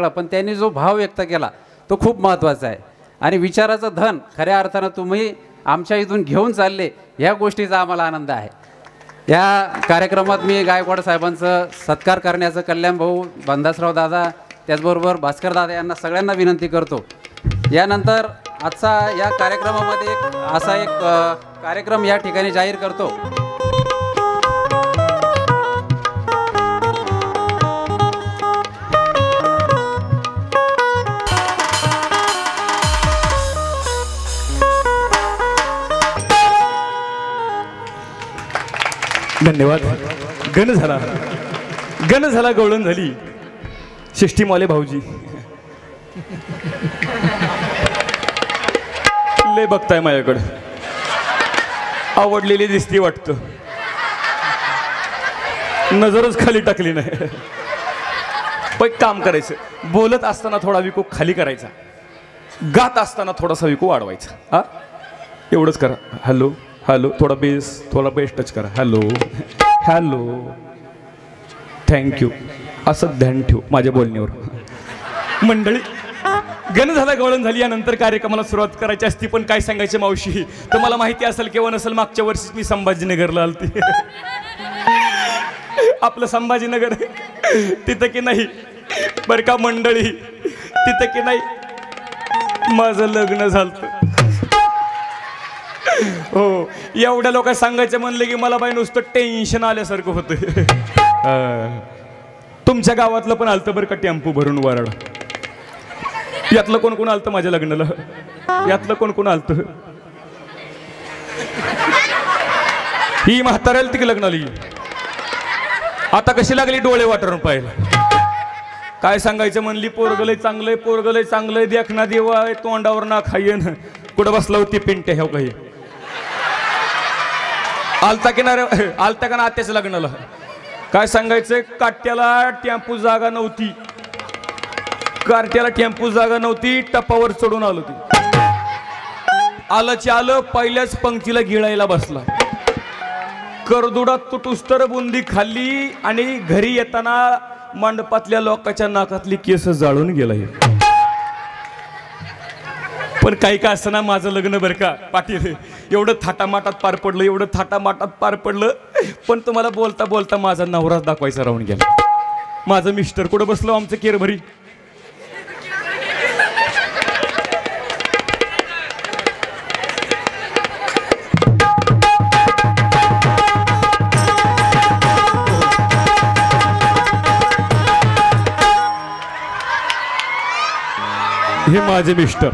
पण त्यांनी जो भाव व्यक्त केला तो खूप महत्त्वाचा आहे आणि विचाराचं धन खऱ्या अर्थानं तुम्ही आमच्या इथून घेऊन चालले ह्या गोष्टीचा आम्हाला आनंद आहे। या कार्यक्रमात मी गायकवाड साहेबांचं सत्कार करण्याचं कल्याण भाऊ, बंदासराव दादा, त्याचबरोबर भास्कर दादा यांना सगळ्यांना विनंती करतो। यानंतर आजचा या कार्यक्रमामध्ये असा एक कार्यक्रम या ठिकाणी जाहीर करतो। धन्यवाद। गण झाला गवळण झाली षष्टी माले भाऊजी लय बघताय माझ्याकडे, आवडलेली दिसती वाटतं, नजरच खाली टाकली नाही। पण काम करायचं, बोलत असताना थोडा विको खाली करायचा, गात असताना थोडासा विको वाढवायचा। हा एवढंच करा। हॅलो हॅलो, थोडा बेस टच करा। हॅलो हॅलो, थँक्यू, असं ध्यान ठेव माझ्या बोलण्यावर। मंडळी, गण झाला गवळण झाली यानंतर कार्यक्रमाला सुरुवात करायची असती, पण काय सांगायचे मावशी, तुम्हाला माहिती असेल किंवा नसेल, मागच्या वर्षीच मी संभाजीनगरला आलती। आपलं संभाजीनगर तिथं की नाही बरं का मंडळी, तिथं की नाही माझं लग्न झालं। हो, एवढ्या लोक सांगायचं म्हणले की मला बाई नुसतं टेन्शन आल्यासारखं होतं। तुमच्या गावातलं पण आलतं बरं का टेम्पो भरून वराड। यातलं कोण कोण आलतं माझ्या लग्नाला? यातलं कोण कोण आलतं? ही म्हाताऱ्याला तिकडे लग्नाला आता कशी लागली डोळे वाटरून पाहिलं। काय सांगायचं म्हणली, पोरगलय चांगलंय, पोरगलय चांगलंय, देखना देवा तोंडावर ना खाईन। कुठं बसला होती पिंटे ह्या काही आलता की नाही, आलता का ना आत्याच्या लग्नाला? काय सांगायचं, काट्याला टेम्पो जागा नव्हती, कार्ट्याला टेम्पो जागा नव्हती, टपावर चढून आलो ती। आलंच आलं, पहिल्याच पंक्तीला गिळायला बसला, करदुडात तुटुस्तर बुंदी खाल्ली आणि घरी येताना मंडपातल्या लोकांच्या नाकातली केस जाळून गेला। पण काही का असताना माझं लग्न बरं का पाटील, एवढं थाटामाटात पार पडलं, एवढं थाटामाटात पार पडलं, पण तुम्हाला बोलता बोलता माझा नवराच दाखवायचा राहून गेला। माझं मिस्टर कुठं बसलो आमचं केरभरी, हे माझे मिस्टर।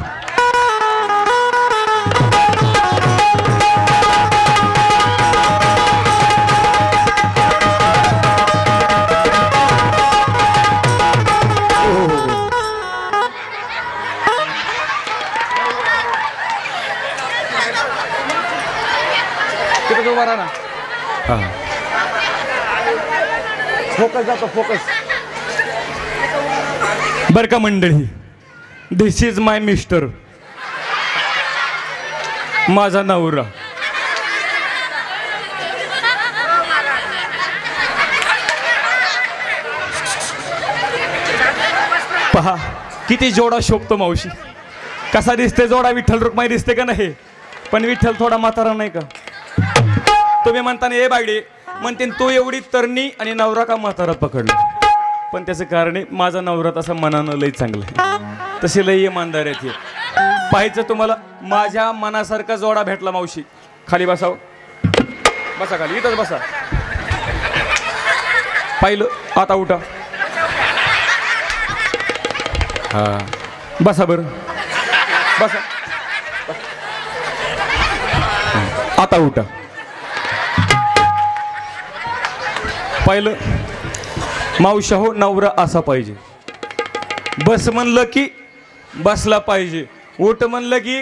फोकस जातो, फोकस बर का मंडळी, दिस इज माय मिस्टर, माझा नवरा। पहा किती जोडा शोभतो मावशी, कसा दिसते जोडा, विठ्ठल रुक्माई दिसते का नाही? पण विठ्ठल थोडा म्हातारा नाही का? तुम्ही म्हणताना ए बागडे म्हणते तू एवढी तरणी आणि नवरा का म्हातारा पकडला, पण त्याचं कारण आहे माझा नवरा तसा मनानं लय चांगला आहे, तसे लय इमानदार आहेत। पाहायचं तुम्हाला माझ्या मनासारखा जोडा भेटला मावशी। खाली बसाव, बसा खाली, इथंच बसा। पाहिलं, आता उठा, हा बसा बरं, बसा, आता उठा। पाहिलं मावशा हो, नवरा असा पाहिजे, बस म्हणलं की बसला पाहिजे, उठ म्हणलं की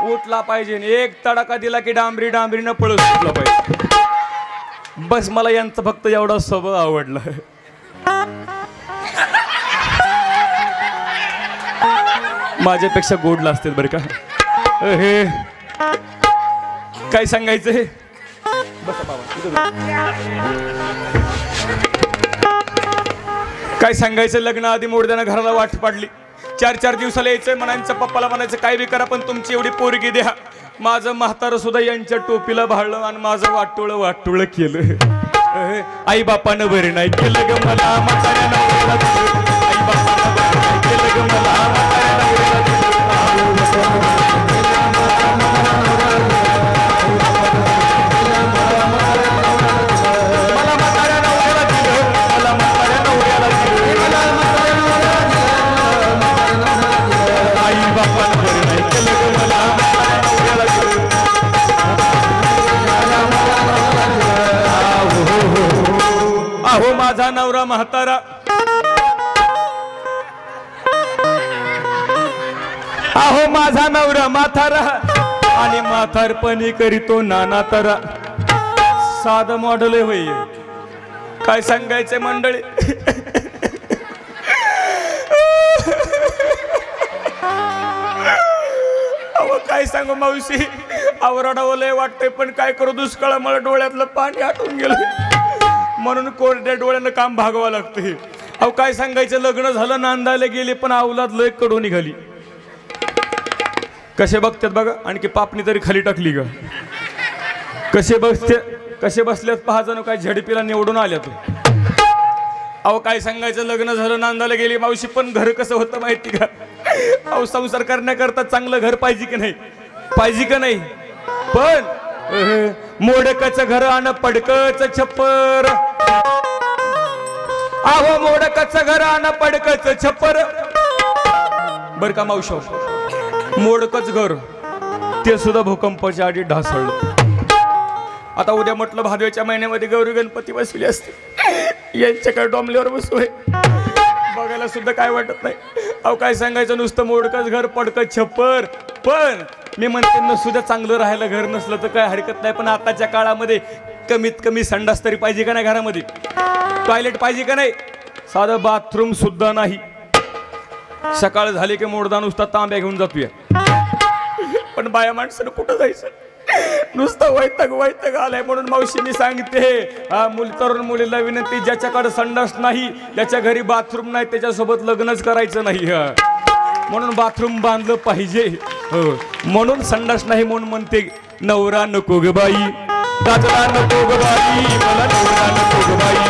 उठला पाहिजे, एक तडाखा दिला की डांबरी डांबरीनं पळत सुटला पाहिजे। बस मला यांचा फक्त एवढा स्वभाव आवडला। माझ्यापेक्षा गोडला असतील बरं का हे, काय सांगायचं हे? बसा बाबा, काय सांगायचं, लग्न आधी मोडद्यानं घराला वाट पाडली. 4 दिवसाला यायचंय म्हणायचं, पप्पाला म्हणायचं काय बी करा पण तुमची एवढी पोरगी द्या. माझं म्हातारं सुद्धा यांच्या टोपीला भाळलं आणि माझं वाटोळं केलं. आई बापानं बरे नाही केलं ग मला, म्हाताऱ्या नवऱ्याला दिलं. आई बापानं बरे नाही केलं ग मला, म्हाताऱ्या नवऱ्याला दिलं. अहो माझा नवरा म्हातारा, अहो माझा नवरा म्हातारा आणि म्हातारपणी करीतो नाना तरा. साधं मॉडेल आहे होय, काय सांगायचंय मंडळी. अहो काय सांगू मावशी, आवराडावं लय वाटतंय पण काय करू, दुष्काळामुळे डोळ्यातलं पाणी आटून गेलं म्हणून कोरड्या डोळ्यानं काम भागवावं लागतं. अहो काय सांगायचं, लग्न झालं, नांदायला गेले पण अवलाद लय कडू निघाली. कसे बघतात बघा, आणखी पापणी तरी खाली टाकली का. कसे बसल्यात पहा, जणू काय झडपीला निवडून आल्या तू. अहो काय सांगायचं, लग्न झालं, नांदायला गेली मावशी, पण घर कसं होतं माहिती का. अहो संसार करण्याकरता चांगलं घर पाहिजे की नाही, पाहिजे का नाही. पण मोडकच घर आणि पडकच छप्पर. अहो मोडकच घर आणि पडकच छप्पर. बर का मावशी, मोडकच घर ते सुद्धा भूकंपाच्या आधी ढासळलं. आता उद्या म्हटलं भादव्याच्या महिन्यामध्ये गौरी गणपती बसले असते, यांच्याकडे डोंबल्यावर बसू आहे, बघायला सुद्धा काय वाटत नाही. अहो काय सांगायचं, नुसतं मोडकच घर पडकच छप्पर. पण मी म्हणते न सुद्धा चांगलं राहायला घर नसलं तर काय हरकत नाही, पण आताच्या काळामध्ये कमीत कमी संडास तरी पाहिजे का नाही, घरामध्ये टॉयलेट पाहिजे का नाही, साधं बाथरूम सुद्धा नाही. सकाळ झाली की मोडदा नुसता तांब्या घेऊन जातोय. पण बाया माणसानं कुठं जायचं, नुसतं वैतक आलाय. म्हणून मावशी मी सांगते, तरुण मुलीला विनंती, ज्याच्याकडे संडास नाही, ज्याच्या घरी बाथरूम नाही, त्याच्यासोबत लग्नच करायचं नाही. म्हणून बाथरूम बांधलं पाहिजे. म्हणून संडास नाही म्हणून म्हणते, नवरा नको ग बाई, दादला नको ग बाई, मला नवरा नको ग बाई.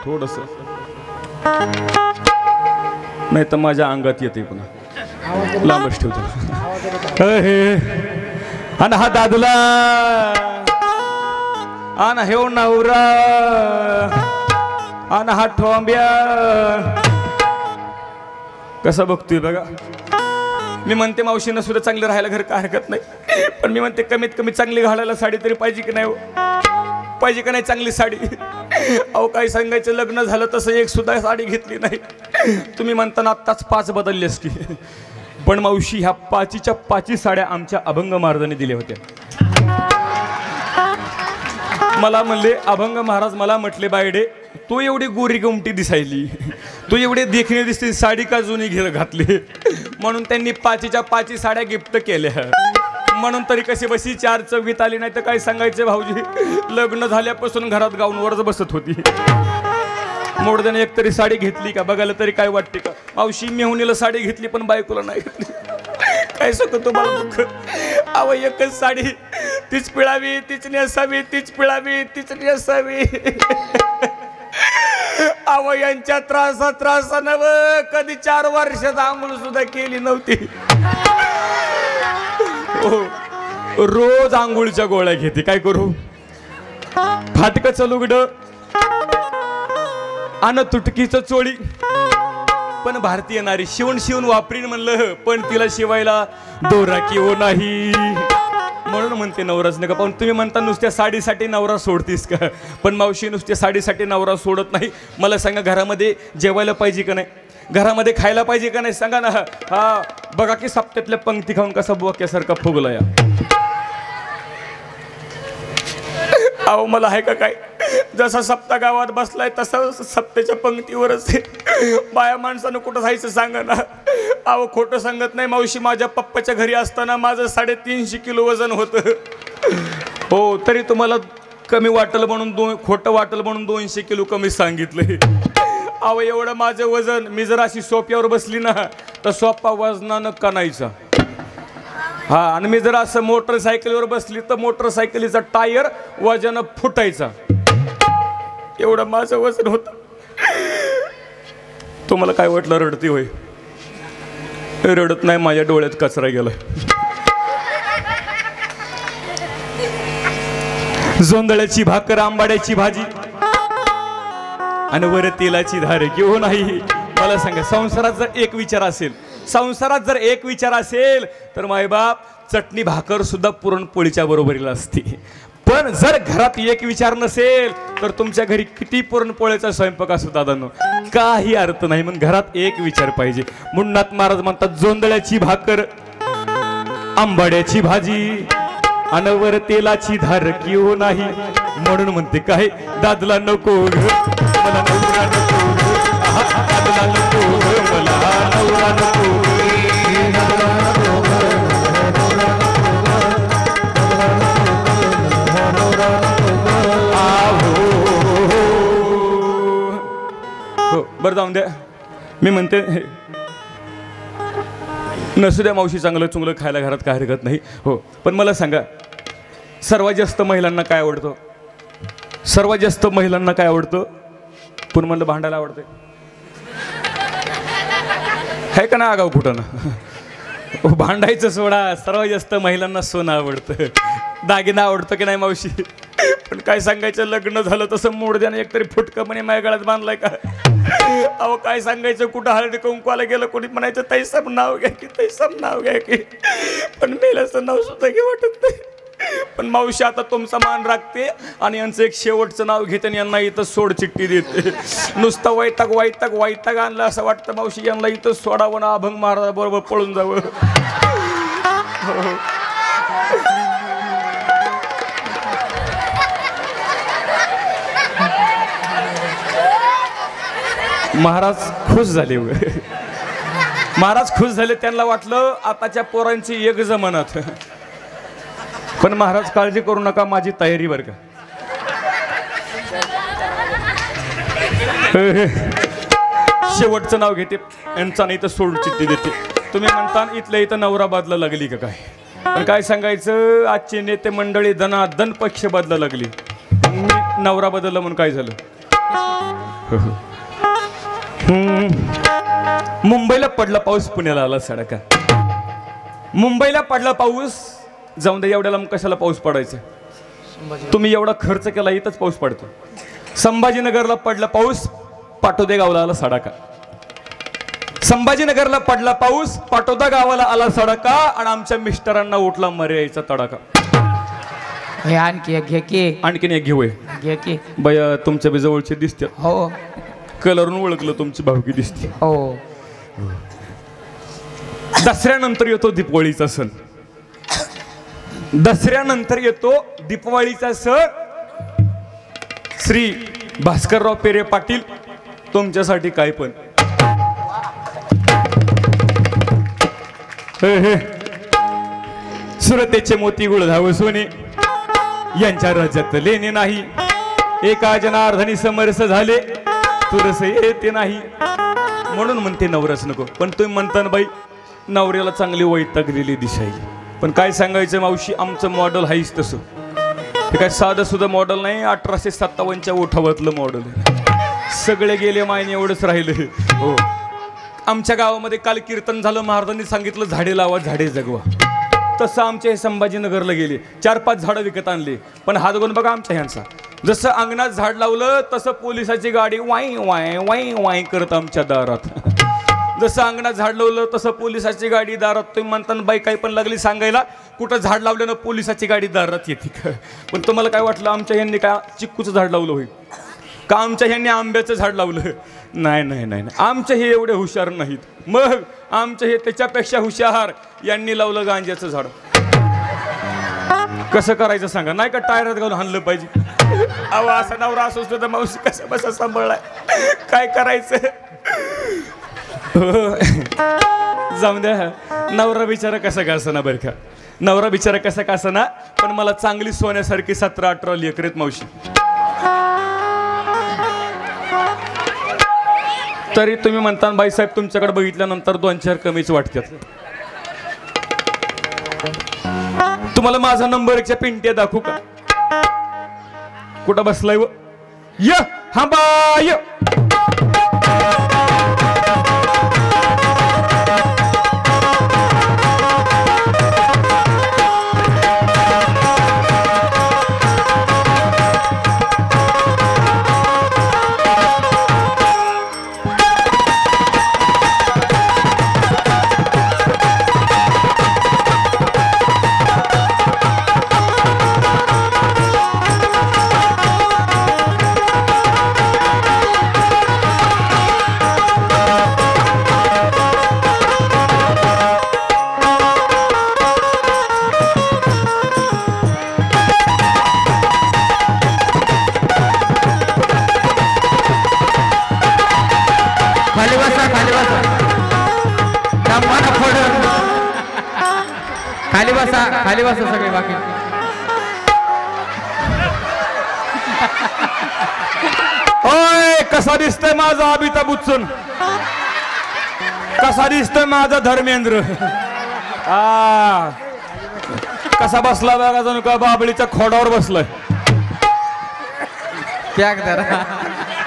थोडस नाही तर माझ्या अंगात येते, पुन्हा लांबच ठेवतो. आणि हा दादला आणि हे नवरा आणि हा ठोंब्या कसा बघतोय बघा. मी म्हणते मावशीनं सुद्धा चांगलं राहायला घर काय हरकत नाही, पण मी म्हणते कमीत कमी चांगली घालायला साडी तरी पाहिजे की नाही, पाहिजे का नाही चांगली साडी. अहो काय सांगायचं, लग्न झालं तसं एक सुद्धा साडी घेतली नाही. तुम्ही म्हणताना आत्ताच 5 बदललेस की, पण मावशी ह्या 5च्या 5 साड्या आमच्या अभंग महाराजांनी दिल्या होत्या. मला म्हणले अभंग महाराज, मला म्हटले बायडे तू एवढी गोरी गमटी दिसायली, तू एवढे देखणे दिसते, साडी का जुनी घातली. म्हणून त्यांनी 5च्या 5 साड्या गिफ्ट केल्या. म्हणून तरी कशी बशी 4 चौघीत आली, नाही तर काय सांगायचे भाऊजी, लग्न झाल्यापासून घरात गाऊनवरच बसत होती. मोडद्याने एक तरी साडी घेतली का बघायला तरी काय वाटते का. मावशी मेहुणीला साडी घेतली पण बायकोला नाही घेतली, काय सांगतो तुम्हाला दुःख. अहो एकच साडी, तीच पिळावी, तीच नेसावी, तीच पिळावी, तीच नेसावी. अहो यांच्या त्रासानं कधी 4 वर्षात आंघोळ सुद्धा केली नव्हती. रोज आंघोळीच्या गोळ्या घेते, काय करू. फाटकचं लुगडं आणि तुटकीचं चोळी, पण भारतीय नारी शिवून वापरीन म्हणलं, पण तिला शिवायला दोरा किंवा नाही. म्हणून म्हणते नवराच नका. पण तुम्ही म्हणता नुसत्या साडीसाठी नवरा सोडतीस का, पण मावशी नुसत्या साडीसाठी नवरा सोडत नाही. मला सांगा, घरामध्ये जेवायला पाहिजे का नाही, घरामध्ये खायला पाहिजे का नाही, सांगा ना. हा बघा की सप्त्यातल्या पंक्ती खाऊन कसा बोक्यासारखा फुगला या. अहो मला आहे का काय, जसा सप्ता गावात बसलाय तसा सप्त्याच्या पंक्तीवरच बाया माणसानं कुठं जायचं सांगा ना. अहो खोटं सांगत नाही मावशी, माझ्या पप्पाच्या घरी असताना माझं 350 किलो वजन होतं. हो, तरी तुम्हाला कमी वाटलं म्हणून खोटं वाटलं म्हणून 200 किलो कमी सांगितलंय. अहो एवढं माझं वजन, मी जर अशी सोप्यावर बसली ना तर सोपा वजनानं कणायचा. हा, आणि मी जर असं मोटरसायकलीवर बसली तर मोटरसायकलीचा टायर वजन फुटायचा. एवढं माझं वजन होतं. तुम्हाला काय वाटलं रडती होय? रडत नाही, माझ्या डोळ्यात कचरा गेलाय. जोंधळ्याची भाकर, आंबाड्याची भाजी आणि वर तेलाची धार किंवा नाही. मला सांगा, संसारात जर एक विचार असेल तर मायबाप चटणी भाकर सुद्धा पुरणपोळीच्या बरोबरीला असते. पण जर घरात एक विचार नसेल तर तुमच्या घरी किती पुरणपोळीचा स्वयंपाक असतो दादांनो, काही अर्थ नाही. मग घरात एक विचार पाहिजे. मुन्नाथ महाराज म्हणतात, जोंधळ्याची भाकर, आंबाड्याची भाजी आणि वर तेलाची धार किंवा नाही. म्हणून म्हणते काय, दादला नको ग मला नवरा नको, दादला नको मला नवरा नको. हो बरं, जाऊन द्या. मी म्हणते नसू द्या मावशी, चांगलं चुंगलं खायला घरात काय हरकत नाही. हो, पण मला सांगा, सर्वात जास्त महिलांना काय आवडतं? सर्वात जास्त महिलांना काय आवडतं? पण म्हणलं भांडायला आवडतं आहे का ना आगाव कुठं ना. भांडायचं सोडा, सर्वात जास्त महिलांना सोनं आवडतं, दागिना आवडतं की नाही मावशी? पण काय सांगायचं, लग्न झालं तसं मोडद्याने एकतरी फुटकपणे माझ्या गळ्यात बांधलाय का? अहो काय सांगायचं, कुठं हळदी कुंकवाला गेलं कोणी म्हणायचं तैसब नाव घ्या की, तैसब नाव घ्या की, पण मेल्याचं नाव सुद्धा घे वाटत नाही. पण मावशी आता तुमचा मान राखते आणि यांचं एक शेवटचं नाव घेते आणि यांना इथं सोड चिठ्ठी देते. नुसतं वैताग आणलं असं वाटतं मावशी, यांना इथं सोडावं ना, अभंग महाराजाबरोबर पळून जावं. महाराज खुश झाले. महाराज खुश झाले, त्यांना वाटलं आताच्या पोरांची एक जमानात. पण महाराज काळजी करू नका, माझी तयारी बरं का. शेवटचं नाव घेते, यांचा नाही तर सोड चिठ्ठी देते. तुम्ही म्हणता इथल्या इथं नवरा बदला लागली का काय? पण काय सांगायचं, आजची नेते मंडळी धनाधन पक्ष बदला लागली. मी नवरा बदलला म्हणून काय झालं? मुंबईला पडला पाऊस, पुण्याला आला सडका. मुंबईला पडला पाऊस, जाऊन दे, एवढ्याला मग कशाला पाऊस पडायचा? तुम्ही एवढा खर्च केला, इथंच पाऊस पडतो. संभाजीनगरला पडला पाऊस, पाटोदे गावाला आला सडाका. संभाजीनगरला पडला पाऊस, पाटोदा गावाला आला सडाका आणि आमच्या मिस्टरांना उठला मर्यायचा तडाका. आणखी एक घे की, आणखीन एक घेऊय घे की. बया तुमच्या जवळचे दिसते, हो कलरून ओळखलं तुमची भावकी दिसते. हो. दसऱ्यानंतर येतो दीपावलीचा सण. दसऱ्यानंतर येतो दीपावलीचा सण. श्री भास्करराव पेरे पाटील तुमच्यासाठी काय पण. सुरतेचे मोती गुळधाव सोने यांच्या राज्यात लेणे नाही. एका जनार्दनी समरस झाले तुरस येते नाही. म्हणून म्हणते नवराच नको. पण तुम्ही म्हणता ना बाई, नवऱ्याला चांगली वैतागलेली दिसायली. पण काय सांगायचं मावशी, आमचं मॉडेल हाईच तसं. हे काय साधं सुद्धा मॉडेल नाही, 1857च्या उठावातलं मॉडेल. सगळे गेले मायने, एवढंच राहिलं. हो, आमच्या गावामध्ये काल कीर्तन झालं, महाराजांनी सांगितलं झाडे लावा झाडे जगवा. तसं आमच्या हे संभाजीनगरला गेले, 4-5 झाडं विकत आणले. पण हात गुण बघा आमच्या ह्यांचा, जसं अंगणात झाड लावलं तसं पोलिसाची गाडी वाई वाय वाई वाई करत आमच्या दारात. जसं अंगणात झाड लावलं तसं पोलिसाची गाडी दारात. तुम्ही म्हणताना बाई काही पण लागली सांगायला, कुठं झाड लावल्यानं पोलिसाची गाडी दारात येते का? पण तुम्हाला काय वाटलं आमच्या ह्यांनी काय चिक्कूचं झाड लावलं होईल का? आमच्या ह्यांनी आंब्याचं झाड लावलं? नाही नाही नाही, आमचे हे एवढे हुशार नाहीत. मग आमचे हे त्याच्यापेक्षा हुशार, यांनी लावलं गांज्याचं झाड. कसं करायचं सांगा, नाही का टायरात घालून हाणलं पाहिजे. अहो असा नवरा असू तर मावशी कसं बसा सांभाळलाय, काय करायचं. जाऊन द्या, नवरा बिचारा कसा का असना बरं का, नवरा बिचारा कसा का असना, पण मला चांगली सोन्यासारखी 17-18 लेकरं आहेत मावशी. तरी तुम्ही म्हणता बाईसाहेब तुमच्याकडे बघितल्यानंतर 2-4 कमीच वाटतात. तुम्हाला माझा नंबर 1च्या पिंट्या दाखवू का? कुठं बसलाय व य हा बाय. खाली बसा सगळे बाकी. ओय कसा दिसतोय माझा अमिताभ बच्चन, कसा दिसतोय माझा धर्मेंद्र. कसा बसला बघा, जणू का बाबळीच्या खोडावर बसलाय. त्याग जरा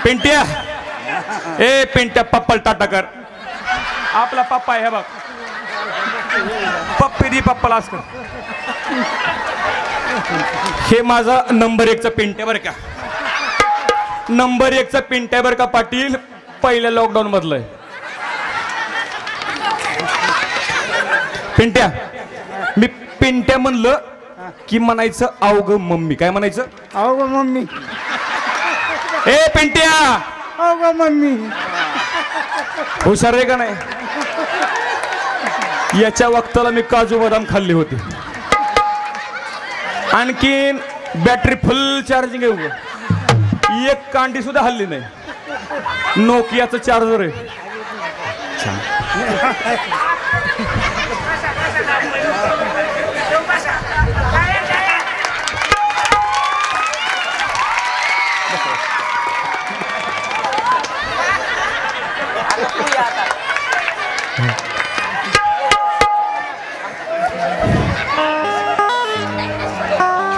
पिंट्या, ए पिंट्या पप्पल टाटाकर. आपला पप्पा आहे बघ, पप्पी दी पप्पाला असं. हे माझा नंबर 1चा पिंट्या बरं का, नंबर 1चा पिंट्या बरं का पाटील. पहिल्या लॉकडाऊन मधलं आहे पिंट्या. मी पिंट्या म्हणलं की म्हणायचं अवघ मम्मी. काय म्हणायचं? अवघ मम्मी. ए पिंट्या, अवघ मम्मी. हुशार आहे का नाही? याच्या वक्ताला मी काजू बदाम खाल्ले होते. आणखीन बॅटरी फुल चार्जिंग आहे, एक कांडी सुद्धा हल्ली नाही. नोकियाचं चार्जर आहे.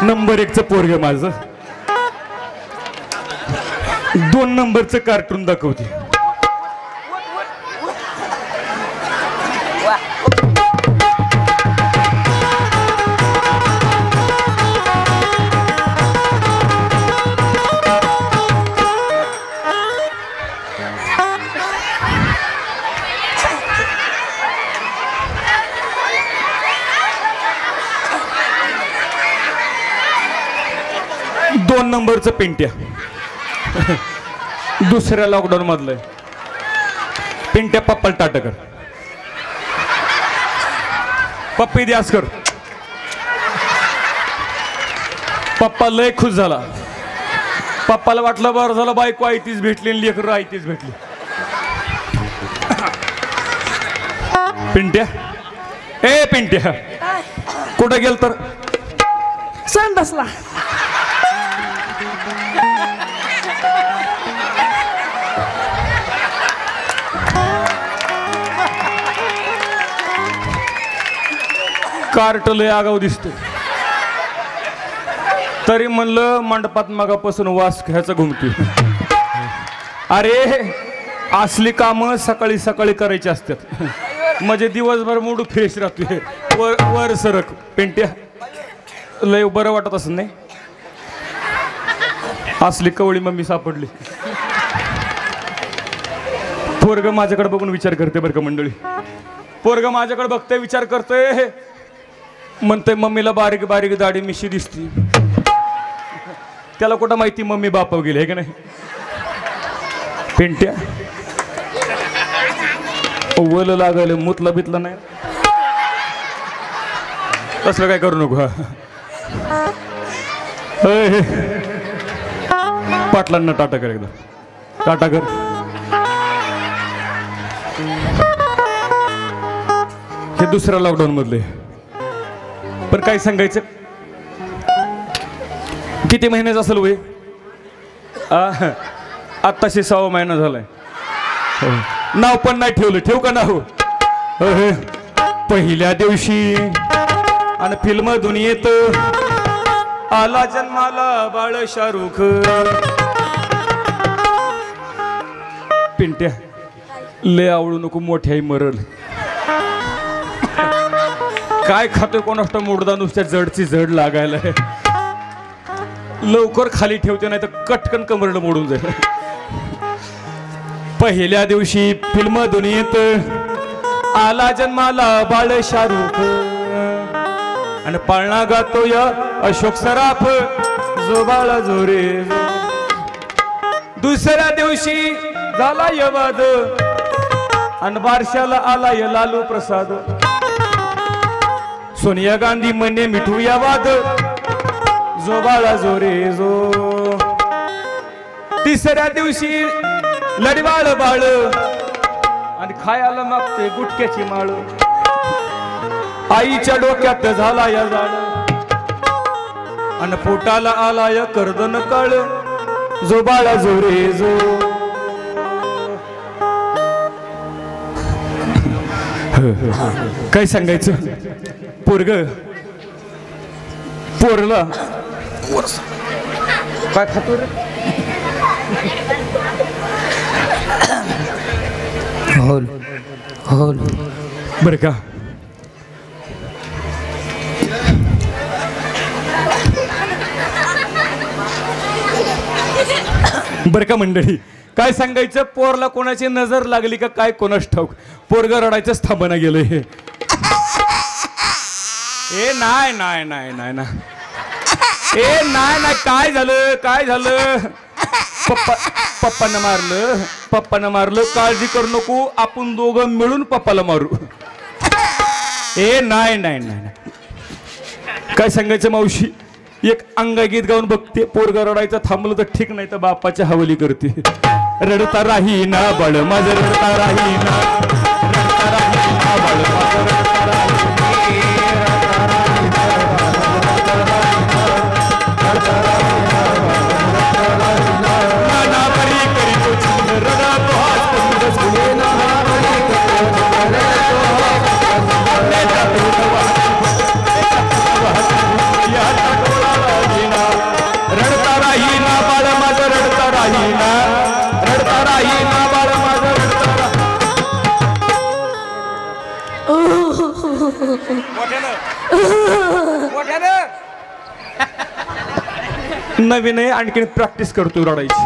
नंबर 1चं पोरग माझं 2 नंबरचं कार्टून दाखवते. दोन नंबरचं पिंट्या दुसऱ्या लॉकडाऊन मधलं पिंट्या पप्पल टाटकर. पप्पी द्यासकर. पप्पा लय खुश झाला. पप्पाला वाटलं बरं झालं बायको आयतीच भेटली आणि लेकरं आयतीच भेटली. पिंट्या, ए पिंट्या कुठं गेल तर संडासला. कार्ट लय आगाव दिसतो. तरी म्हणलं मंडपात मगापासून वास घ्यायचा घुमतोय. अरे असली कामं सकाळी सकाळी करायची असतात म्हणजे दिवसभर मूड फ्रेश राहतोय. वर सरक पिंट्या, लय बरं वाटत असं नाही. असली कवळी मम्मी सापडली. पोरग माझ्याकडे बघून विचार करते बरं का मंडळी. पोरग माझ्याकडे बघते विचार करतोय म्हणते मम्मीला बारीक बारीक दाढी मिशी दिसती. त्याला कुठं माहिती मम्मी बापाव गेली आहे का नाही. पिंट्या वल लागलं मुतला बितला नाही तसलं काय करू नको. अय, पाटलांना टाटा कर एकदा, टाटा कर. हे दुसऱ्या लॉकडाऊन मधले. पण काय सांगायचं, किती महिन्याचं असेल वय? आत्ताशी 6 महिना झालाय. नाव पण नाही ठेवलं, ठेव का नाव? पहिल्या दिवशी आणि फिल्म दुनियेत आला जन्माला बाळ शाहरुख. पिंट्या लय आवडू नको, मोठ्याही मरल. काय खातोय कोणाष्ट मुडदा, नुसत्या जडची जड लागायला. लवकर खाली ठेवते नाही तर कटकन कमरड मोडून जाईल. पहिल्या दिवशी फिल्म दुनियेत आला जन्माला बाळ शाहरुख आणि पाळणा गातो या अशोक सराफ, जो बाळा जोरे. दुसऱ्या दिवशी झाला यवाद आणि बारशाला आला या लालू प्रसाद. सोनिया गांधी म्हणे मिठू या वाद, जो बाळा जोरे जो. तिसऱ्या दिवशी लढवाळ बाळ आणि खायला मागते गुटक्याची माळ. आईच्या डोक्यात झाला या झाड आणि पोटाला आला या कर्दन काळ, जो बाळा जोरे जो. काय सांगायचं, पोरला काय खातो रे? बरं का, बरं का मंडळी, काय सांगायचं, पोरला कोणाची नजर लागली का काय कोणास ठाऊक, पोरग रडायचंच थांबना गेलं. हे नाही नाही नाही नाही ना, ए नाही नाही, काय झालं काय झालं? पप्पानं मारलं, काळजी करू नको, आपण दोघं मिळून पप्पाला मारू. ए नाही नाही नाही, काय सांगायचं मावशी, एक अंगागीत गाऊन बघते, पोरग रडायचं थांबलं तर ठीक, नाही तर बापाच्या हवाली करते. रडता राही ना बाळ माझं, रडता राही ना, रडता राही ना बाळ माझं, रडता राही ना. नवीन आहे, आणखीन प्रॅक्टिस करतो रडायची,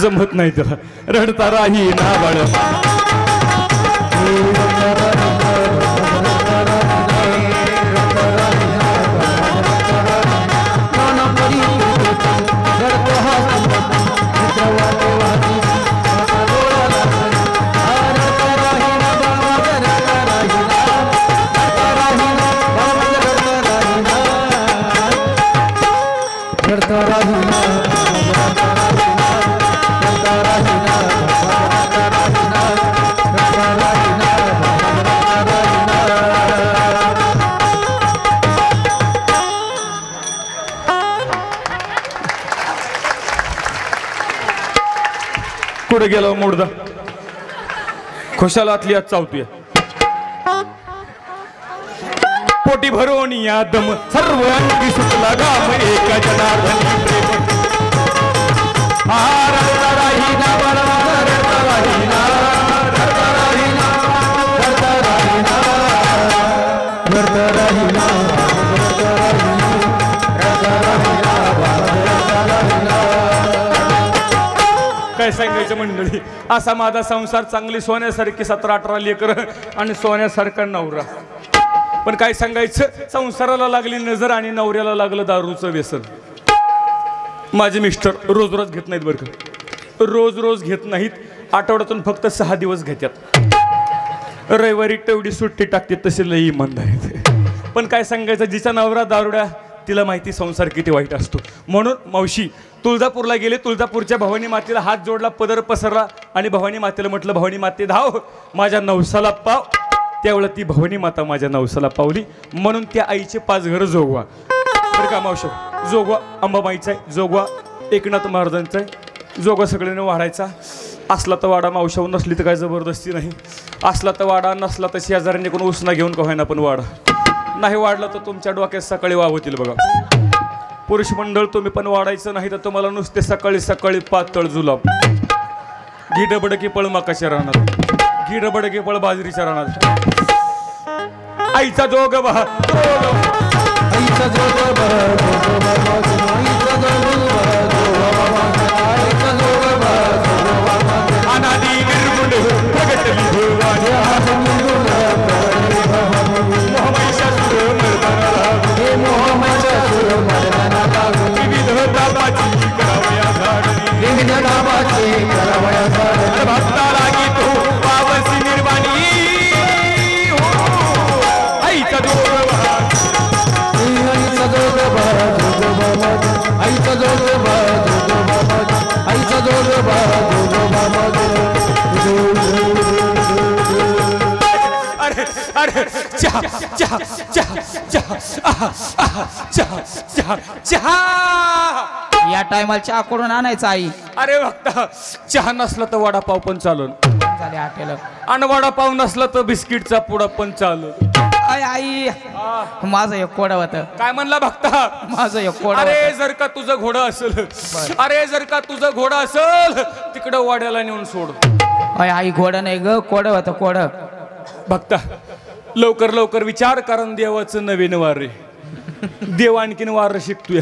जमत नाही त्याला. रडता राही ना बाळ, कुठे गेलो मुर्दा, खुशालातली आज चावतोय. पोटी भरून या दम सर्व अंगी सुटला घाम, एका जनार्दनी प्रेम. रडता राही ना बाळ माझं, रडता राही ना, रडता राही ना, रडता राही ना, रडता राही ना, रडता राही ना, रडता राही ना. काय सांगायचं मंडळी, असा माझा संसार, चांगली सोन्यासारखी 17-18 लेकर आणि सोन्यासारखा नवरा. पण काय सांगायचं, संसाराला लागली नजर आणि नवऱ्याला लागलं दारूचं व्यसन. माझे मिस्टर रोज रोज घेत नाहीत बरं का, रोज रोज घेत नाहीत, आठवड्यातून फक्त 6 दिवस घेतात. रविवारी तेवढी सुट्टी टाकते, तसे लई इमानदार आहेत. पण काय सांगायचं, जिचा नवरा दारुड्या तिला माहिती संसार किती वाईट असतो. म्हणून मावशी तुळजापूरला गेले, तुळजापूरच्या भवानी मातेला हात जोडला, पदर पसरला आणि भवानी मातेला म्हटलं, भवानी माते धाव माझ्या नवसाला पाव. त्यावेळेला ती भवानी माता माझ्या नवसाला पावली. म्हणून त्या आईचे 5 घरं जोगवा बरं का मावशी. जोगवा अंबाबाईचा आहे, जोगवा एकनाथ महाराजांचा आहे, जोगवा सगळ्यांनी वाढायचा. असला तर वाडा मावशावर, नसली तर काय जबरदस्ती नाही. असला तर वाडा, नसला तर शेजाऱ्यांनी कोण उसना घेऊन का होईना पण वाडा. नाही वाढलं तर तुमच्या डोक्यात सकाळी वाव होतील बघा. पुरुष मंडळ तुम्ही पण वाढायचं नाही तर तुम्हाला नुसते सकाळी सकाळी पातळ जुलाब. घी डबडकी पळ मकाच्या राहणार, घी डबडकी पळ बाजरीच्या राहणार. आईचा जोग बहा, आईचा जोग अनादी निर्गुण प्रगटली भवानी विविध तापाची करावया झाडणी, भक्ता लागी तो पावसी निर्वाणी. आईचा जोग बहा, आईचा जोग बहा, आईचा जोग बहा, आईचा जोग बहा. अरे अरे चहा चहा चहा चहा चहा चहा चहा. या टायमाला चहा करून आणायचा आई. अरे भक्ता चहा नसला तर वडापाव पण चालून, झाले हॉटेल. आणि वडापाव नसला तर बिस्किटचा पुडा पण चालून. आई माझं एक कोडं होतं. काय म्हणला भक्ता? माझं एक कोडं अरे होतं. जर का तुझं घोडं असेल, अरे जर का तुझं घोडं असेल तिकडं वाड्याला नेऊन सोड. आई घोडं नाही ग, कोडं होतं कोडं. भक्ता लवकर लवकर विचार, कारण देवाचं नवीन वार रे. देव आणखीन वार शिकतोय,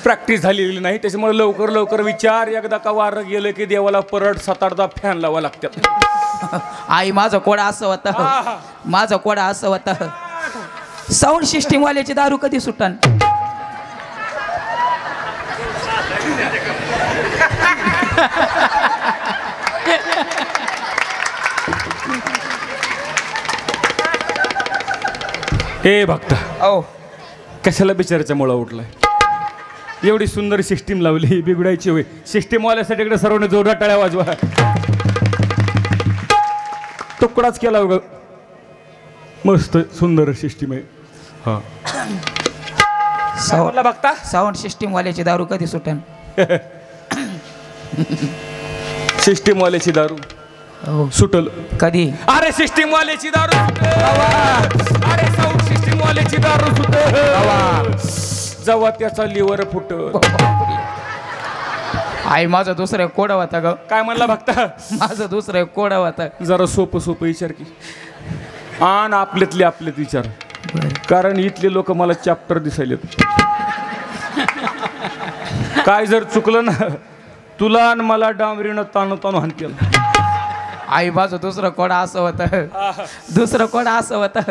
प्रॅक्टिस झालेली नाही. त्याच्यामुळे लवकर लवकर विचार. एकदा का वार गेलं की देवाला परत 7-8दा फॅन लावा लागतात. आई माझं कोडं असं होतं, माझं कोडं असं होतं. साऊंड सिस्टीम वाल्याची दारू कधी सुटन. हे भक्ता ओ कशाला बिचाराच्या मुळा उठलाय? एवढी सुंदर सिस्टीम लावली, बिघडायची होय. सिस्टीम वाल्यासाठी इकडे सर्वांनी जोरदार टाळ्या वाजवा. तुकडाच केला बघ, मस्त सुंदर सिस्टीम आहे. हा सावरला बघता, साऊंड सिस्टीम वाल्याची दारू कधी सुटन. सिस्टीम वाल्याची दारू सुटल कधी. अरे सिस्टीम वाल्याची दारू सुटल, अरे साऊंड सिस्टीम वाल्याची दारू सुटल जेव्हा त्याचा लिव्हर फुट. आई माझं दुसरं कोडं होतं ग. काय म्हणला भक्ता? माझं दुसरं कोडं होतं. जरा सोपं सोपं विचार की, आण आपल्यातले आपल्यात विचार, कारण इथले लोक मला चॅप्टर दिसायले. काय जर चुकलं ना तुला आणि मला डांबरीनं ताणू ताणू हाणतील. आई माझं दुसरं कोडं असं होतं, दुसरं कोडं असं होतं.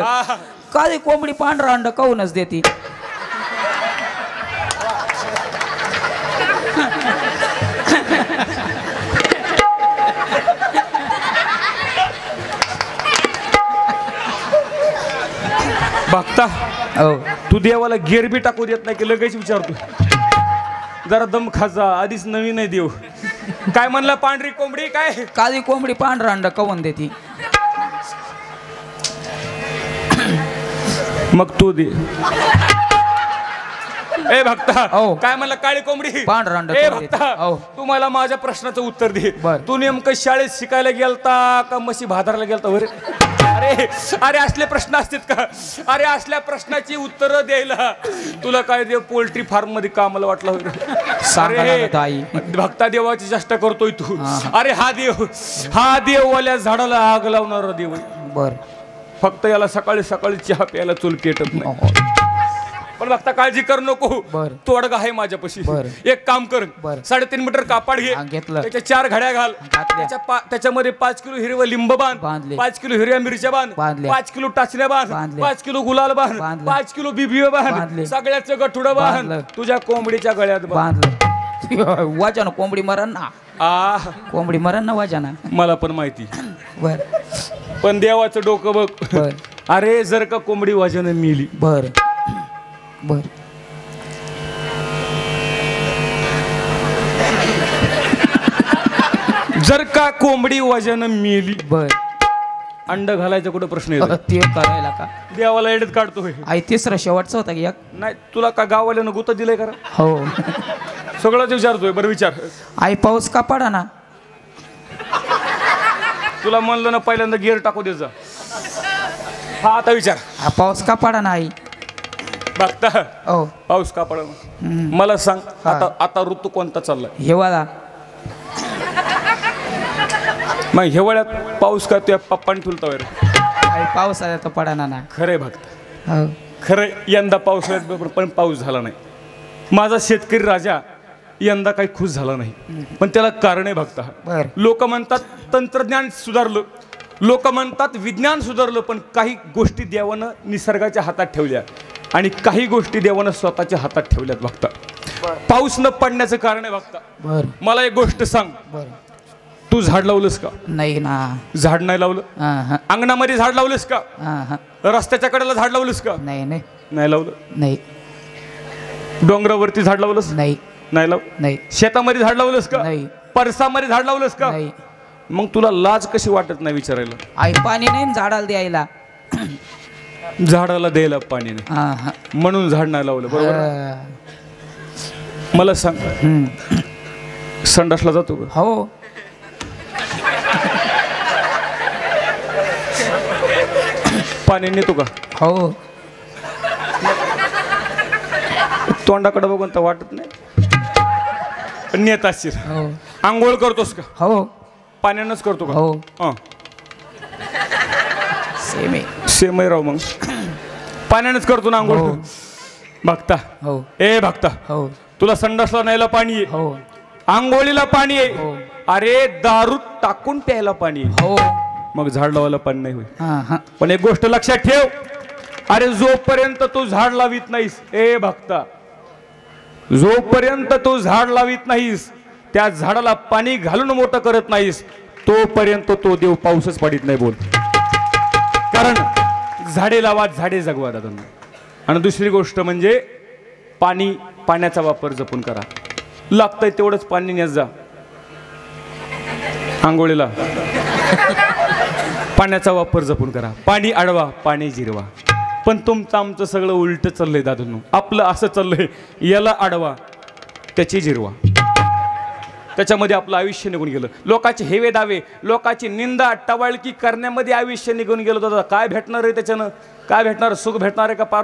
कधी कोंबडी पांढरा अंड काऊनच देती. बघता हो तू देवाला गिअर बी टाकू देत नाही की लगेच विचारतो. जरा दम खाजा, आधीच नवीन आहे देव. काय म्हणला? पांढरी कोंबडी काय? काळी कोंबडी पांढरा अंड काऊन देती. मग तू दे. ए भक्ता हो. काय म्हणला? काळी कोंबडी पांढरा अंड ए काऊन देती. भक्ता हो. तू मला माझ्या प्रश्नाचं उत्तर दे. बर. तू नेमकं शाळेत शिकायला गेलता का म्हशी भादारला गेलता? बरे अरे अरे असले प्रश्न असतात का? अरे असल्या प्रश्नाची उत्तरं द्यायला तुला काय देव पोल्ट्री फार्म मध्ये कामाला वाटला होईल? आई भक्ता देवाची चेष्टा करतोय तू. अरे हा देववाल्या झाडाला आग लावणारा देव आहे. बर. फक्त याला सकाळी सकाळी चहा प्यायला चूल पेटत नाही. पण बघता काळजी करू नको, बर. तोडगा आहे माझ्यापाशी. बर. एक काम कर, बर. 3.5 मीटर कापड घे, घेतलं. त्याच्या 4 घड्या घाल, त्याच्यामध्ये 5 किलो हिरवं लिंब बांध, 5 किलो हिरव्या मिरच्या बांध, 5 किलो टाचण्या बांध, 5 किलो गुलाल बांध, 5 किलो बिबियो बांध, सगळ्याचं गठुडं बांध, तुझ्या कोंबडीच्या गळ्यात बांध. वाजाना कोंबडी मरण ना. कोंबडी मरण ना वाजाना. मला पण माहिती. बर. पण देवाचं डोकं बघ. बर. अरे जर का कोंबडी वाजानं मिली बर बर जर का कोंबडी वजन मेली, बर अंड घालायचा कुठं प्रश्न येतो? ते करायला का देवाला एडत काढतोय. आई तिसरा शेवटचा होता की एक नाही तुला का गाववाल्यानं गुत दिलंय करा? हो सगळंच विचारतोय. बरं विचार. आई पाऊस का पडा ना तुला म्हणलं ना पहिल्यांदा गिअर टाकू दे जा. हा आता विचार. हा पाऊस का पडा ना आई बघता हो पाऊस का पडा? मला सांग आता आता ऋतू कोणता चाललाय? हिवाळा मग हिवाळ्यात पाऊस का तुझ्या पप्पाने ठुलता रे? आई पाऊस आला तो पडा ना खरंय भक्त हो खरं. यंदा पावसाळ्यात पण पाऊस झाला नाही. माझा शेतकरी राजा यंदा काही खुश झाला नाही. पण त्याला कारण आहे भक्ता. बर लोक म्हणतात तंत्रज्ञान सुधारलं, लोक म्हणतात विज्ञान सुधारलं, पण काही गोष्टी देवानं निसर्गाच्या हातात ठेवल्या आणि काही गोष्टी देवानं स्वतःच्या हातात ठेवल्यात भक्ता. पाऊस न पडण्याचं कारण आहे भक्ता. बर मला एक गोष्ट सांग, बर तू झाड लावलंस का? नाही ना झाड नाही लावलं. हा अंगणामध्ये झाड लावलंस का? हा रस्त्याच्या कडेला झाड लावलंस का? नाही नाही नाही लावलं. नाही डोंगरावरती झाड लावलंस? नाही नाही लाव. नाही शेतामध्ये झाड लावलंस का? नाही परसामध्ये झाड लावलंस का? नाही मग तुला लाज कशी वाटत नाही विचारायला? आई पाणी नाही ना झाडाला द्यायला झाडाला द्यायला पाणी नाही हा म्हणून झाड नाही लावलं. बरोबर. मला सांग, संडासला जातो का? हो पाणी नेतो का? हो तोंडाकडे बघून तर वाटत नाही. नेत असशील. हो आंघोळ करतोस का? हो पाण्यानंच करतो का? हो हा सेम आहे सेम राव. मग पाण्यानंच करतो ना आंघोळ. हो. भक्ता हो ए भक्ता, हो तुला संडासला न्यायला पाणी आहे, हो आंघोळीला पाणी आहे, हो. अरे दारू टाकून प्यायला पाणी आहे. हो मग झाड लावायला पाणी नाही होईल. हा पण एक गोष्ट लक्षात ठेव, अरे जोपर्यंत तू झाड लावित नाहीस, ए भक्ता, जोपर्यंत तू झाड लावित नाहीस, त्या झाडाला पाणी घालून मोठं करत नाहीस, तोपर्यंत तो देव पाऊसच पडित नाही. बोल. कारण झाडे लावा, झाडे जगवा दादा. आणि दुसरी गोष्ट म्हणजे पाण्याचा वापर जपून करा. लागतंय तेवढंच पाणी नेत जा. आंघोळीला पाण्याचा वापर जपून करा. पाणी अडवा, पाणी जिरवा. पण तुमचं आमचं सगळं उलट चाललंय दादूंनो. आपलं असं चाललंय, याला अडवा त्याची जिरवा. त्याच्यामध्ये आपलं आयुष्य निघून गेलं. लोकांचे हेवे दावे, लोकांची निंदा टवाळकी करण्यामध्ये आयुष्य निघून गेलं. दादा काय भेटणार आहे त्याच्यानं? काय भेटणार? सुख भेटणार आहे का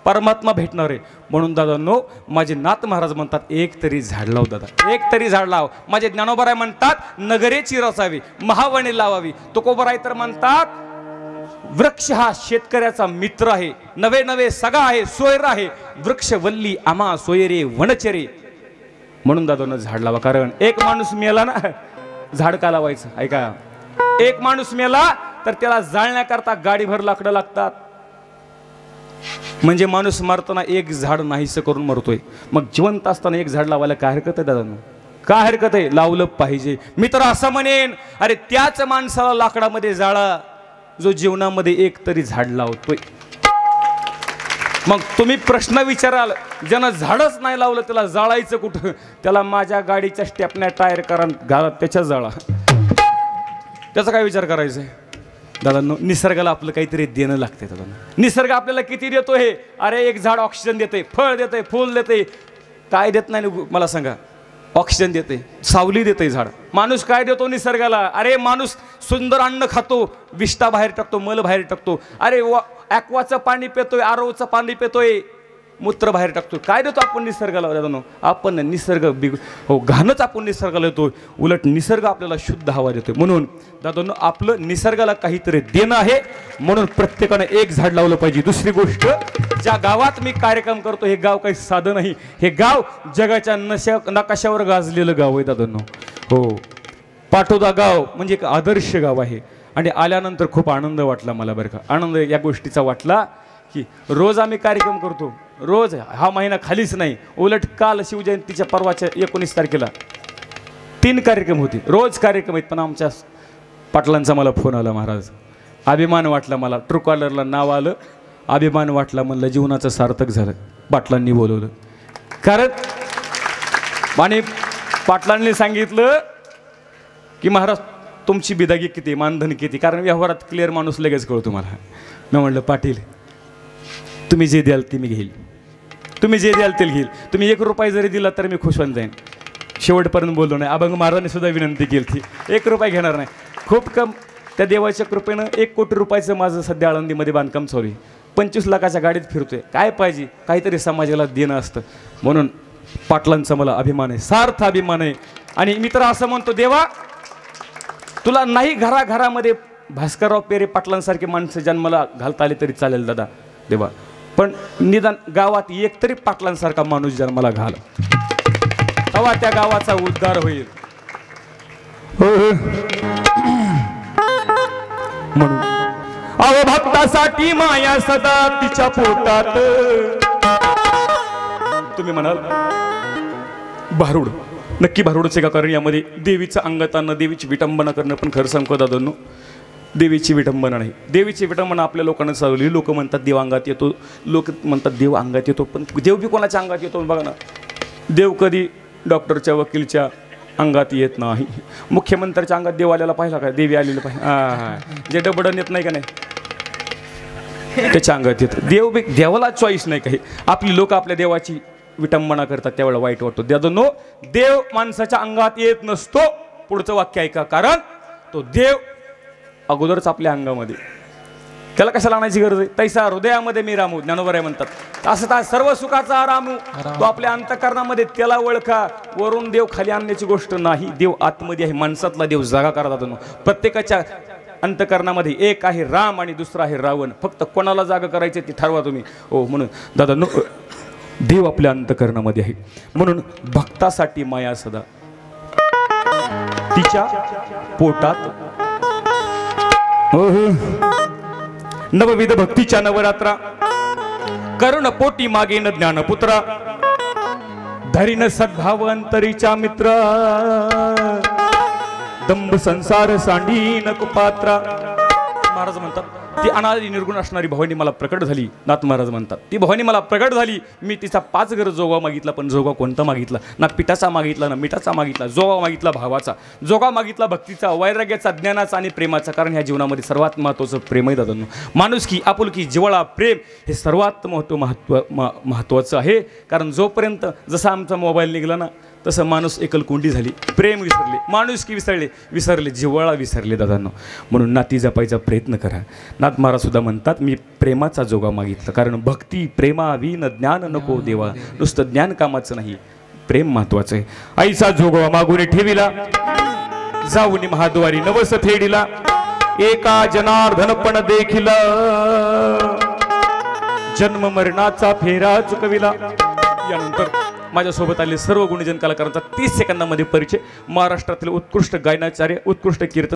परमात्मा भेटणार आहे? म्हणून दादांनो, माझे नाथ महाराज म्हणतात, एक तरी झाड लाव दादा, एक तरी झाड लाव. माझे ज्ञानोबराय म्हणतात, नगरेची रसावी, महावणे लावावी. तुकोबराय तर म्हणतात, वृक्ष हा शेतकऱ्याचा मित्र आहे, नवे नवे सगा आहे, सोयर आहे, वृक्ष वल्ली आम्हा सोयरे वनचरे. म्हणून दादांनो झाड लावा. कारण एक माणूस मेला ना, झाड का लावायचं? ऐका, एक माणूस मेला तर त्याला जाळण्याकरता गाडीभर लाकडं लागतात. म्हणजे माणूस मारताना एक झाड नाहीसं करून मरतोय. मग जिवंत असताना एक झाड लावायला काय हरकत आहे दादांनो? काय हरकत आहे? लावलं पाहिजे. मी तर असं म्हणेन, अरे त्याच माणसाला लाकडामध्ये जाळा जो जीवनामध्ये एक तरी झाड लावतोय. मग तुम्ही प्रश्न विचाराल, ज्यानं झाडच नाही लावलं त्याला जाळायचं कुठं? त्याला माझ्या गाडीच्या स्टेपण्या टायर करा घाला, त्याच्या जाळा. त्याचा काय विचार करायचा आहे दादांनो? निसर्गाला आपलं काहीतरी देणं लागतंय दादांनो. निसर्ग आपल्याला किती देतो हे? अरे एक झाड ऑक्सिजन देते, फळ देते, फूल देते. काय देत नाही मला सांगा? ऑक्सिजन देते, सावली देते झाड. माणूस काय देतो निसर्गाला? अरे माणूस सुंदर अन्न खातो, विष्ठा बाहेर टाकतो, मल बाहेर टाकतो. अरे ॲक्वाचं पाणी पितोय, आरोचं पाणी पितोय, मूत्र बाहेर टाकतो. काय देतो आपण निसर्गाला दादांनो? आपण निसर्ग घाणच आपण निसर्गाला देतो. उलट निसर्ग आपल्याला शुद्ध हवा देतोय. म्हणून दादांनो, आपलं निसर्गाला काहीतरी देणं आहे. म्हणून प्रत्येकानं एक झाड लावलं पाहिजे. दुसरी गोष्ट, ज्या गावात मी कार्यक्रम करतो हे गाव काही साधं नाही. हे गाव जगाच्या नकाशावर गाजलेलं गाव आहे दादांनो. हो, पाटोदा गाव म्हणजे एक आदर्श गाव आहे. आणि आल्यानंतर खूप आनंद वाटला मला. बरं का, आनंद या गोष्टीचा वाटला की रोज आम्ही कार्यक्रम करतो, रोज. हा महिना खालीच नाही. उलट काल शिवजयंतीच्या परवाच्या 19 तारखेला 3 कार्यक्रम होते. रोज कार्यक्रम आहेत. पण आमच्या पाटलांचा मला फोन आला, महाराज अभिमान वाटला मला. ट्रूकॉलरला नाव आलं, अभिमान वाटला. म्हणलं जीवनाचं सार्थक झालं, पाटलांनी बोलवलं. कारण आणि पाटलांनी सांगितलं की महाराज तुमची बिदागी किती, मानधन किती, कारण व्यवहारात क्लिअर माणूस लगेच कळतो मला. मी म्हणलं पाटील तुम्ही जे द्याल ते मी घेईल, तुम्ही जे द्याल ते घेईल, तुम्ही 1 रुपया जरी दिला तर मी खुश होऊन जाईन. शेवटपर्यंत बोललो नाही. अभंग महाराजांनी सुद्धा विनंती केली ती 1 रुपया घेणार नाही. खूप कम त्या देवाच्या कृपेनं 1 कोटी रुपयाचं माझं सध्या आळंदीमध्ये बांधकाम चालू आहे. 25 लाखाच्या गाडीत फिरतोय. काय पाहिजे, काहीतरी समाजाला देणं असतं. म्हणून पाटलांचा मला अभिमान आहे, सार्थ अभिमान आहे. आणि मी तर असं म्हणतो, देवा तुला नाही घराघरामध्ये भास्करराव पेरे पाटलांसारखे माणसं जन्माला घालता आले तरी चालेल दादा देवा, पण निदान गावात एक तरी पाटलांसारखा माणूस जन्माला घाल, तेव्हा त्या गावाचा उद्धार होईल. म्हणून अहो भक्तासाठी माया सदा तिच्या पोटात. तुम्ही म्हणाल भारूड, नक्की भारूडच आहे का? कारण यामध्ये देवीचं अंगात आणणं, देवीची विटंबना करणं. पण खरं सांगतो दादांनो, देवीची विटंबना नाही. देवीची विटंबना आपल्या लोकांना चालवली. लोक म्हणतात देव अंगात येतो, लोक म्हणतात देव अंगात येतो, पण देव बी कोणाच्या अंगात येतो बघा ना. देव कधी डॉक्टरच्या वकीलच्या अंगात येत नाही. मुख्यमंत्र्याच्या अंगात देव आलेला पाहिला का? देवी आलेलं पाहिजे. जे डबडन येत नाही का नाही त्याच्या अंगात येतं देव. देवाला चॉईस नाही काही. आपली लोक आपल्या देवाची विटंबना करतात त्यावेळेला वाईट वाटतो. दादांनो, देव माणसाच्या अंगात येत नसतो. पुढचं वाक्य ऐका, कारण तो देव अगोदरच आपल्या अंगामध्ये. त्याला कशाला आणायची गरज आहे? तैसा हृदयामध्ये मी रामू, ज्ञानोबराय म्हणतात. असं तर सर्व सुखाचा रामू तो आपल्या अंतकरणामध्ये, त्याला ओळखा. वरून देव खाली आणण्याची गोष्ट नाही. देव आतमध्ये आहे. माणसातला देव जागा करा दादांनो. प्रत्येकाच्या अंतकरणामध्ये एक आहे राम आणि दुसरा आहे रावण. फक्त कोणाला जागा करायची ती ठरवा तुम्ही. हो, म्हणून दादांनो देव आपल्या अंतकरणामध्ये आहे. म्हणून भक्तासाठी माया सदा तिच्या पोटात. नवविध भक्तीच्या नवरात्रा करुण पोटी मागेन ज्ञानपुत्रा. धरीन सद्भाव अंतरीच्या मित्र. दंभ संसार सांडीन कुपात्रा. महाराज म्हणतात ती अनादी निर्गुण असणारी भवानी मला प्रकट झाली. नाथ महाराज म्हणतात ती भवानी मला प्रकट झाली. मी तिचा 5 घर जोगा मागितला, पण जोगा कोणता मागितला? ना पिठाचा मागितला, ना मिठाचा मागितला. जोगा मागितला भावाचा, जोगा मागितला भक्तीचा, वैराग्याचा, ज्ञानाचा आणि प्रेमाचा. कारण ह्या जीवनामध्ये सर्वात महत्त्वाचं प्रेम आहे दादांनो. माणुसकी, आपुलकी, जिव्हाळा, प्रेम हे सर्वात महत्त्वाचं आहे. कारण जोपर्यंत जसा आमचा मोबाईल निघाला ना, तसं माणूस एकलकोंडी झाली. प्रेम विसरले, माणुसकी विसरले, जिव्हाळा विसरले दादांनो. म्हणून नाती जपायचा प्रयत्न करा. नाथ महाराज सुद्धा म्हणतात मी प्रेमाचा जोगा मागितला. कारण भक्ती प्रेमाविन ज्ञान नको देवा. नुसतं ज्ञान कामाचं नाही, प्रेम महत्वाचं आहे. आईचा जोगवा मागून ठेविला, जाऊन महाद्वारी नवस फेडिला. एका जनार्दन पण देखील जन्म मरणाचा फेरा चुकविला. यानंतर माझ्यासोबत आले सर्व गुणीजन कलाकारांचा 30 सेकंदामध्ये परिचय. महाराष्ट्रातील उत्कृष्ट गायनाचार्य, उत्कृष्ट कीर्तन